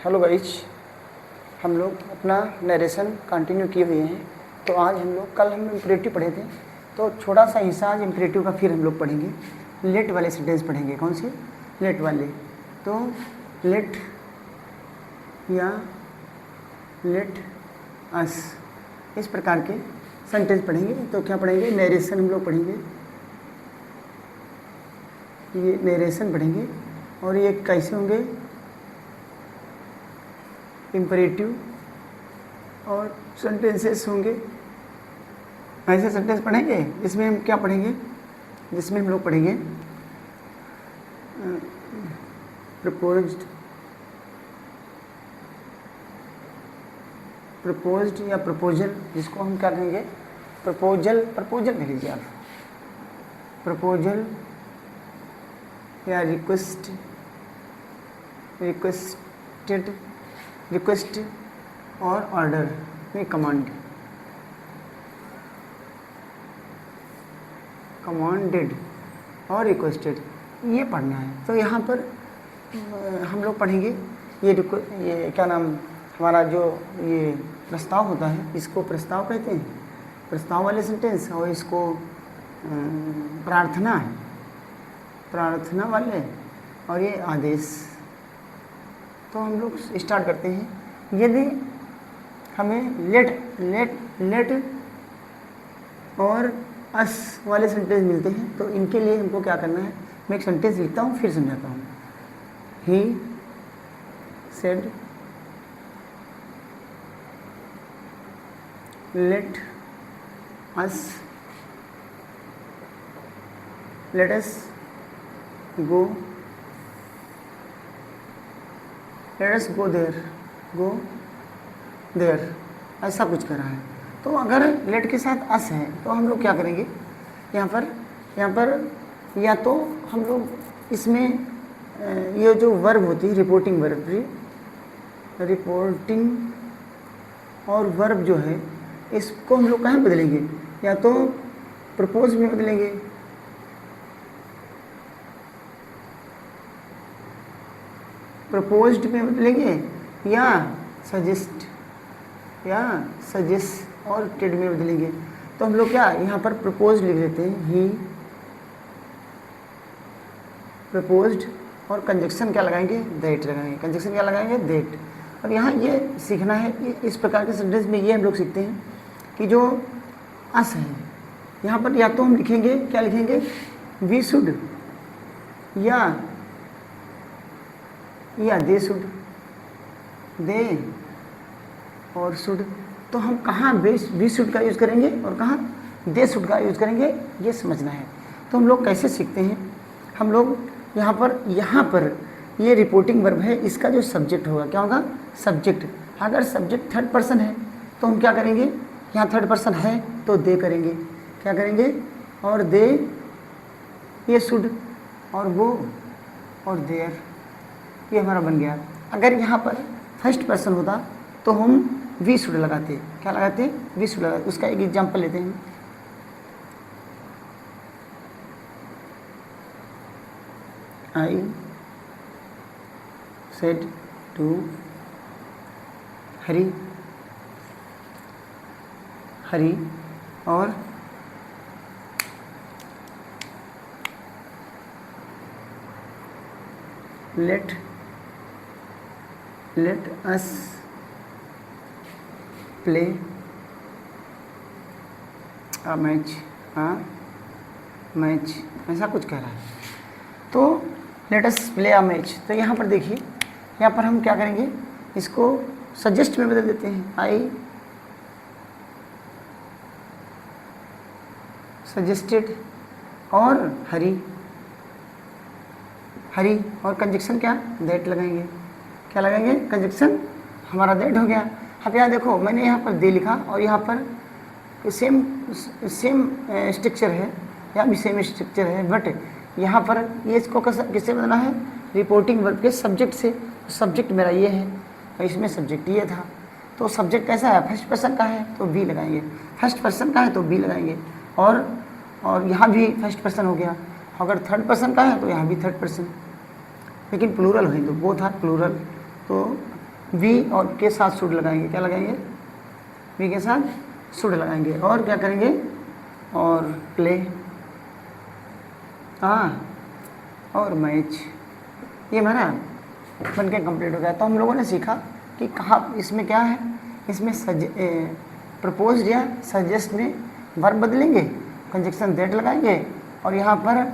Hello guys, हम लोग अपना नरेशन कंटिन्यू किए हुए हैं। तो आज हम लोग कल हम इम्परेटिव पढ़े थे, तो छोटा सा हिस्सा आज इम्परेटिव का फिर हम लोग पढ़ेंगे। लेट वाले सेंटेंस पढ़ेंगे। कौन से? लेट वाले। तो लेट या लेट अस, इस प्रकार के सेंटेंस पढ़ेंगे। तो क्या पढ़ेंगे? नरेशन हम लोग पढ़ेंगे, ये नरेशन पढ़ेंगे। और ये कैसे होंगे? इम्परेटिव और सेंटेंसेस होंगे। ऐसे सेंटेंस पढ़ेंगे जिसमें हम क्या पढ़ेंगे? जिसमें हम लोग पढ़ेंगे प्रपोज्ड या प्रपोजल, जिसको हम क्या कहेंगे? प्रपोजल कह लीजिए आप। प्रपोजल या रिक्वेस्ट और ऑर्डर में कमांडेड और रिक्वेस्टेड, ये पढ़ना है। तो यहाँ पर हम लोग पढ़ेंगे ये क्या नाम, हमारा जो ये प्रस्ताव होता है, इसको प्रस्ताव कहते हैं, प्रस्ताव वाले सेंटेंस। और इसको प्रार्थना है, प्रार्थना वाले, और ये आदेश। तो हम लोग स्टार्ट करते हैं। यदि हमें लेट और अस वाले सेंटेंस मिलते हैं तो इनके लिए हमको क्या करना है? मैं एक सेंटेंस लिखता हूँ, फिर समझाता हूँ। He said let us go there, ऐसा कुछ करा है। तो अगर लेट के साथ अस है तो हम लोग क्या करेंगे? यहाँ पर या तो हम लोग इसमें ये जो वर्ब होती है, रिपोर्टिंग और वर्ब जो है, इसको हम लोग कहाँ बदलेंगे? या तो प्रपोज में बदलेंगे, प्रपोज्ड में बदलेंगे, या सजेस्ट और टेड में बदलेंगे। तो हम लोग क्या यहाँ पर प्रपोज लिख देते हैं, ही प्रपोज्ड, और कंजक्शन क्या लगाएंगे? दैट लगाएंगे। कंजक्शन क्या लगाएंगे? दैट। और यहाँ ये सीखना है, इस प्रकार के सेंटेंस में ये हम लोग सीखते हैं कि जो अस है, यहाँ पर या तो हम लिखेंगे, क्या लिखेंगे? वी शुड, या दे शुड, दे और शुड। तो हम कहाँ वी शुड का यूज़ करेंगे और कहाँ दे शुड का यूज़ करेंगे, ये समझना है। तो हम लोग कैसे सीखते हैं? हम लोग यहाँ पर ये रिपोर्टिंग वर्ब है, इसका जो सब्जेक्ट होगा क्या होगा? सब्जेक्ट। अगर सब्जेक्ट थर्ड पर्सन है तो हम क्या करेंगे? यहाँ थर्ड पर्सन है तो दे करेंगे। क्या करेंगे? और दे, ये शुड, और वो, और देयर, ये हमारा बन गया। अगर यहाँ पर फर्स्ट पर्सन होता तो हम वी शुड लगाते। क्या लगाते? वी शुड लगाते। उसका एक एग्जाम्पल लेते हैं। आई सेड टू हरी, और let us play a match, ऐसा कुछ कह रहा है। तो let us play a match. तो यहाँ पर देखिए, यहाँ पर हम क्या करेंगे? इसको सजेस्ट में बदल देते हैं। आई सजेस्टेड, और हरी, और कंजक्शन क्या? दैट लगाएंगे। क्या लगाएंगे? कंजक्शन हमारा दैट हो गया। अब यहाँ देखो, मैंने यहाँ पर दे लिखा और यहाँ पर सेम स्ट्रक्चर है, यहाँ भी सेम स्ट्रक्चर है, बट यहाँ पर ये इसको किससे बदलना है? रिपोर्टिंग वर्ब के सब्जेक्ट से। सब्जेक्ट मेरा ये है और इसमें सब्जेक्ट ये था। तो सब्जेक्ट कैसा है? फर्स्ट पर्सन का है तो बी लगाएंगे, फर्स्ट पर्सन का है तो बी लगाएंगे, और यहाँ भी फर्स्ट पर्सन हो गया। अगर थर्ड पर्सन का है तो यहाँ भी थर्ड पर्सन, लेकिन प्लूरल है तो बोथ आर प्लूरल। तो वी और के साथ शुड लगाएंगे, क्या लगाएंगे, वी के साथ शुड लगाएंगे। और क्या करेंगे, और प्ले, हाँ, और मैच, ये हमारा बन के कंप्लीट हो गया। तो हम लोगों ने सीखा कि कहाँ इसमें क्या है, इसमें प्रपोज्ड या सजेस्ट में वर्ब बदलेंगे, कंजक्शन दैट लगाएंगे, और यहाँ पर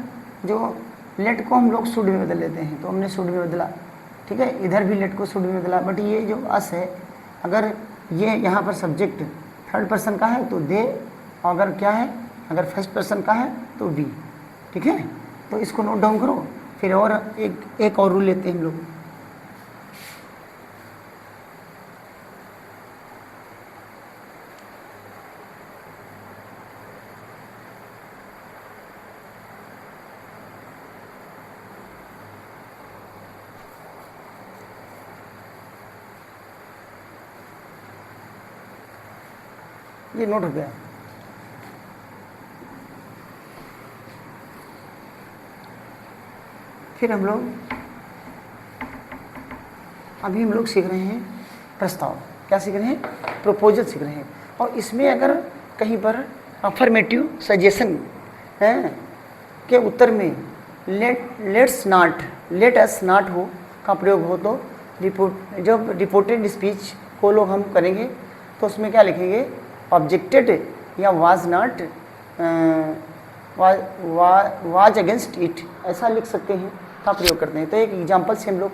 जो लेट को हम लोग शुड में बदल लेते हैं, तो हमने शुड में बदला, ठीक है। इधर भी लेट को शुड में बदला, बट ये जो अस है, अगर ये यहाँ पर सब्जेक्ट थर्ड पर्सन का है तो दे, अगर क्या है, अगर फर्स्ट पर्सन का है तो वी, ठीक है। तो इसको नोट डाउन करो। फिर और एक और रूल लेते हैं हम लोग। ये नोट हो गया। फिर हम लोग अभी हम लोग सीख रहे हैं प्रस्ताव। क्या सीख रहे हैं, प्रपोजल सीख रहे हैं। और इसमें अगर कहीं पर अफर्मेटिव सजेशन है के उत्तर में लेट अस नॉट हो का प्रयोग हो, तो जब रिपोर्टेड स्पीच को लोग हम करेंगे तो उसमें क्या लिखेंगे, ऑब्जेक्टेड या was not, was against it, ऐसा लिख सकते हैं, का प्रयोग करते हैं। तो एक एग्जाम्पल से हम लोग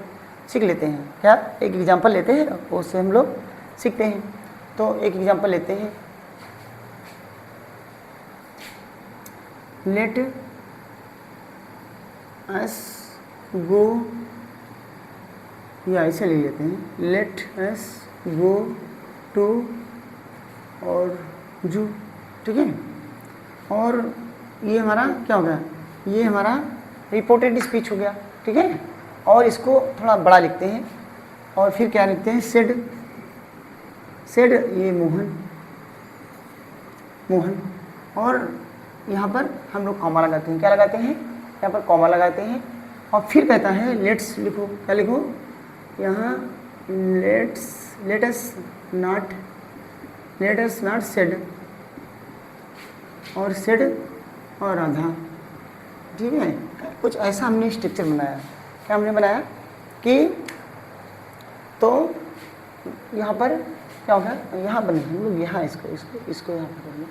सीख लेते हैं। क्या, एक एग्जाम्पल लेते हैं, उससे हम लोग सीखते हैं। तो एक एग्जाम्पल लेते हैं, लेट अस गो, या ऐसे ले लेते हैं, लेट अस गो टू और जू, ठीक है। और ये हमारा क्या हो गया, ये हमारा रिपोर्टेड स्पीच हो गया, ठीक है। और इसको थोड़ा बड़ा लिखते हैं, और फिर क्या लिखते हैं, सेड, ये मोहन, और यहाँ पर हम लोग कॉमा लगाते हैं। क्या लगाते हैं, यहाँ पर कॉमा लगाते हैं। और फिर कहता है लेट्स, लिखो, क्या लिखो यहाँ, लेट अस नॉट सेड, और सेड और राधा, ठीक है। कुछ ऐसा हमने स्ट्रक्चर बनाया। क्या हमने बनाया कि तो यहाँ पर क्या होगा, यहाँ बने हम लोग, यहाँ इसको यहाँ पर करेंगे,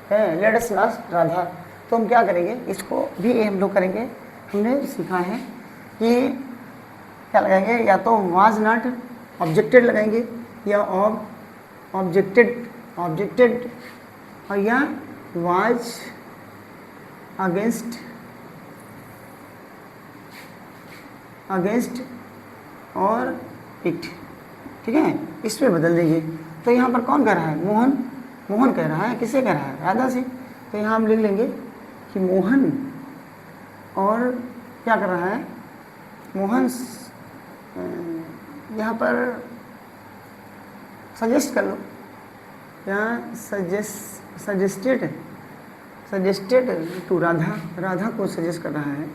है लेट अस नॉट राधा। तो हम क्या करेंगे, इसको भी हम लोग करेंगे। हमने सीखा है कि क्या लगाएंगे, या तो वाज नॉट ऑब्जेक्टेड लगाएंगे, या ऑब्जेक्टेड, और या वाज अगेंस्ट और इट, ठीक है, इस पे बदल देंगे। तो यहाँ पर कौन कह रहा है, मोहन कह रहा है, किसे कह रहा है, राधा से। तो यहाँ हम लिख लेंगे कि मोहन, और क्या कर रहा है, मोहन यहाँ पर सजेस्ट कर लो, यहाँ सजेस्टेड टू राधा को सजेस्ट कर रहा है,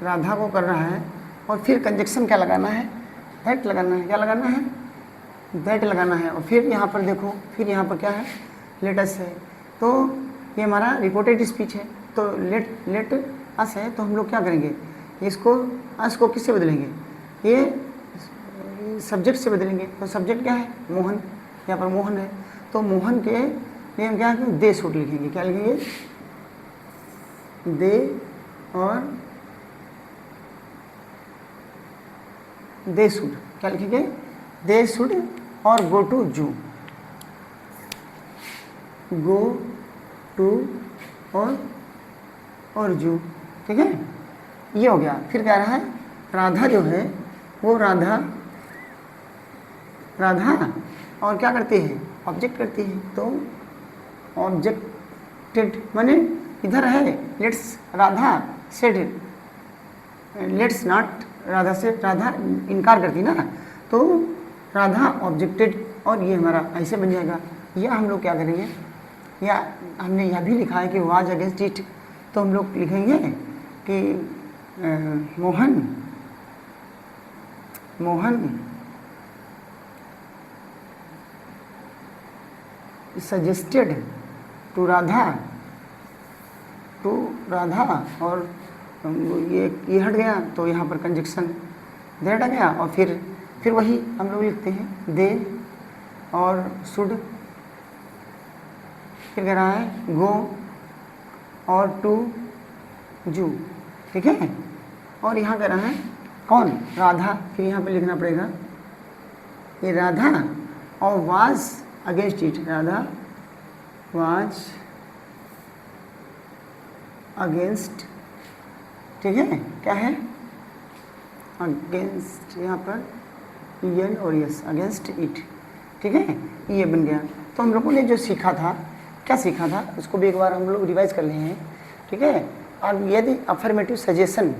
राधा को कर रहा है। और फिर कंजक्शन क्या लगाना है, दैट लगाना है। क्या लगाना है, दैट लगाना है। और फिर यहाँ पर देखो, फिर यहाँ पर क्या है, लेट अस है। तो ये हमारा रिपोर्टेड स्पीच है, तो लेट अस है। तो हम लोग क्या करेंगे, इसको अस को किससे बदलेंगे, ये सब्जेक्ट से बदलेंगे। तो सब्जेक्ट क्या है, मोहन, यहाँ पर मोहन है। तो मोहन के लिए हम क्या है, दे शुड लिखेंगे। क्या लिखेंगे, दे, और दे शुड, क्या लिखेंगे, दे शुड, और गो टू जू, गो टू और जू, ठीक है। ये हो गया। फिर कह रहा है राधा जो है वो राधा और क्या करती है, ऑब्जेक्ट करती है। तो ऑब्जेक्टेड माने इधर है let's Radha said, let's not Radha से, राधा इनकार करती ना, तो राधा ऑब्जेक्टेड, और ये हमारा ऐसे बन जाएगा। या हम लोग क्या करेंगे, या हमने यह भी लिखा है कि वाज अगेंस्ट इट, तो हम लोग लिखेंगे कि मोहन सजेस्टेड टू राधा, और ये हट गया तो यहाँ पर कंजक्शन दे हट गया, और फिर वही हम लोग लिखते हैं दे और शुड, फिर कह रहा है गो और टू जू, ठीक है। और यहाँ कह रहा है कौन, राधा, फिर यहाँ पे लिखना पड़ेगा ये राधा, और was against it, Radha was against, ठीक है, क्या है अगेंस्ट, यहाँ पर एन और यस, अगेंस्ट इट, ठीक है, ये बन गया। तो हम लोगों ने जो सीखा था, क्या सीखा था, उसको भी एक बार हम लोग रिवाइज कर रहे हैं, ठीक है। और यदि अफर्मेटिव सजेशन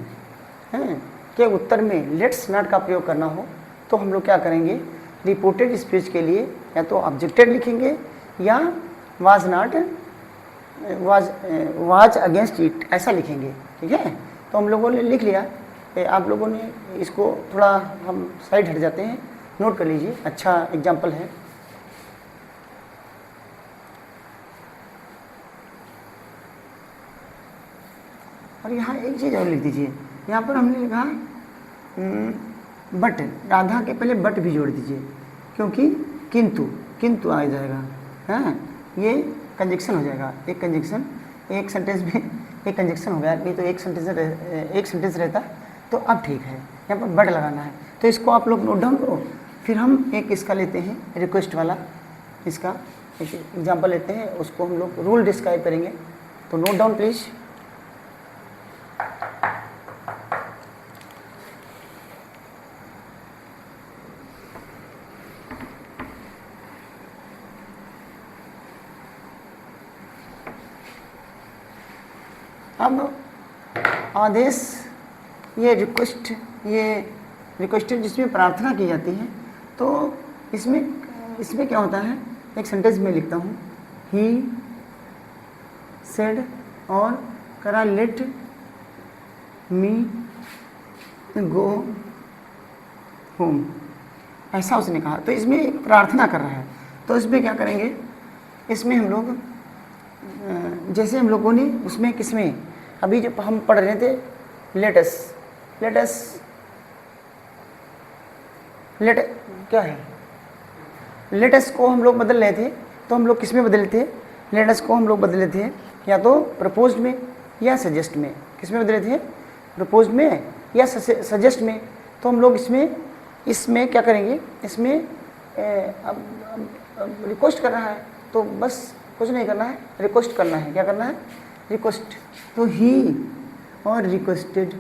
है के उत्तर में लेट्स नॉट का प्रयोग करना हो तो हम लोग क्या करेंगे, रिपोर्टेड स्पीच के लिए या तो ऑब्जेक्टेड लिखेंगे या was not, was against it, ऐसा लिखेंगे, ठीक है। तो हम लोगों ने लिख लिया, आप लोगों ने इसको थोड़ा, हम साइड हट जाते हैं, नोट कर लीजिए, अच्छा एग्जाम्पल है। और यहाँ एक चीज़ और लिख दीजिए, यहाँ पर हमने लिखा बट, राधा के पहले बट भी जोड़ दीजिए, क्योंकि किंतु आ जाएगा, हाँ, ये कंजक्शन हो जाएगा, एक कंजक्शन, एक सेंटेंस में एक कंजक्शन हो गया, नहीं तो एक सेंटेंस रहता तो अब ठीक है, यहाँ पर बट लगाना है। तो इसको आप लोग नोट डाउन करो, फिर हम एक इसका लेते हैं रिक्वेस्ट वाला, इसका एक एग्जाम्पल लेते हैं, उसको हम लोग रूल डिस्क्राइब करेंगे, तो नोट डाउन प्लीज़। अब आदेश, ये रिक्वेस्टेड जिसमें प्रार्थना की जाती है, तो इसमें क्या होता है, एक सेंटेंस में लिखता हूँ, ही सेड, और करा लेट मी गो होम, ऐसा उसने कहा, तो इसमें एक प्रार्थना कर रहा है। तो इसमें क्या करेंगे, इसमें हम लोग जैसे हम लोगों ने उसमें किसमें अभी जब हम पढ़ रहे थे लेटस क्या है, लेटस को हम लोग बदल रहे थे, तो हम लोग किसमें बदले थे, लेटस को हम लोग बदले थे या तो प्रपोज्ड में या सजेस्ट में, किसमें बदले थे, प्रपोज्ड में या सजेस्ट में। तो हम लोग इसमें क्या करेंगे, इसमें अब रिक्वेस्ट कर रहा है, तो बस कुछ नहीं करना है, रिक्वेस्ट करना है, क्या करना है, रिक्वेस्ट। तो ही और रिक्वेस्टेड,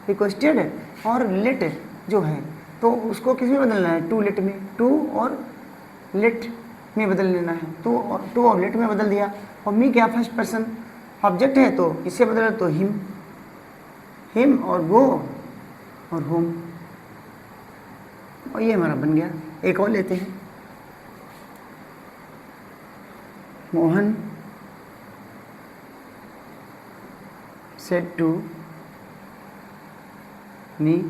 रिक्वेस्टेड और लेट जो है, तो उसको किस में बदलना है, टू लेट में, टू और लेट में बदल लेना है, टू और लेट में बदल दिया। और मी क्या फर्स्ट पर्सन ऑब्जेक्ट है, तो इससे बदला तो हिम और गो और होम, और ये हमारा बन गया। एक और लेते हैं, Mohan said to me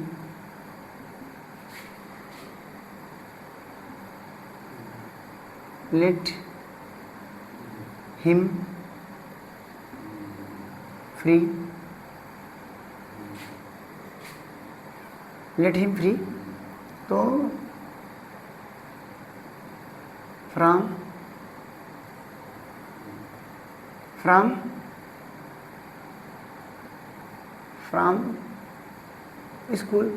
let him free, तो फ्रॉम स्कूल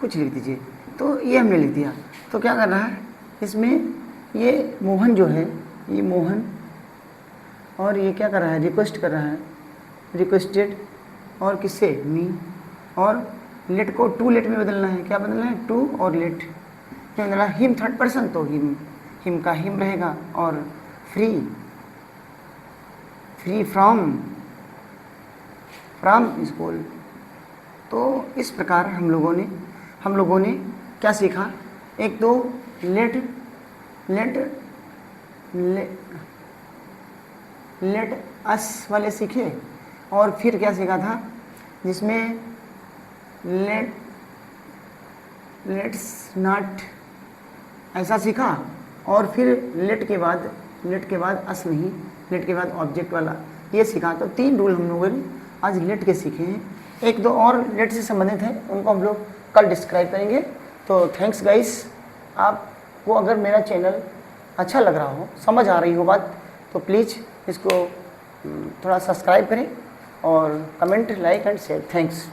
कुछ लिख दीजिए। तो ये हमने लिख दिया। तो क्या कर रहा है इसमें, ये मोहन जो है, ये मोहन, और ये क्या कर रहा है, रिक्वेस्ट कर रहा है, रिक्वेस्टेड, और किससे, मी, और लेट को टू लेट में बदलना है, क्या बदलना है, टू और लेट में बदलना। हिम थर्ड पर्सन, तो हिम का हिम रहेगा, और फ्री फ्रॉम स्कूल। तो इस प्रकार हम लोगों ने क्या सीखा, एक तो लेट अस वाले सीखे, और फिर क्या सीखा था जिसमें लेट्स नॉट ऐसा सीखा। और फिर लेट के बाद अस नहीं, लेट के बाद ऑब्जेक्ट वाला ये सीखा। तो 3 रूल हम लोगों ने आज लेट के सीखे हैं। 1-2 और लेट से संबंधित हैं, उनको हम लोग कल डिस्क्राइब करेंगे। तो थैंक्स गाइस। आपको अगर मेरा चैनल अच्छा लग रहा हो, समझ आ रही हो बात, तो प्लीज़ इसको थोड़ा सब्सक्राइब करें और comment, like and share. Thanks.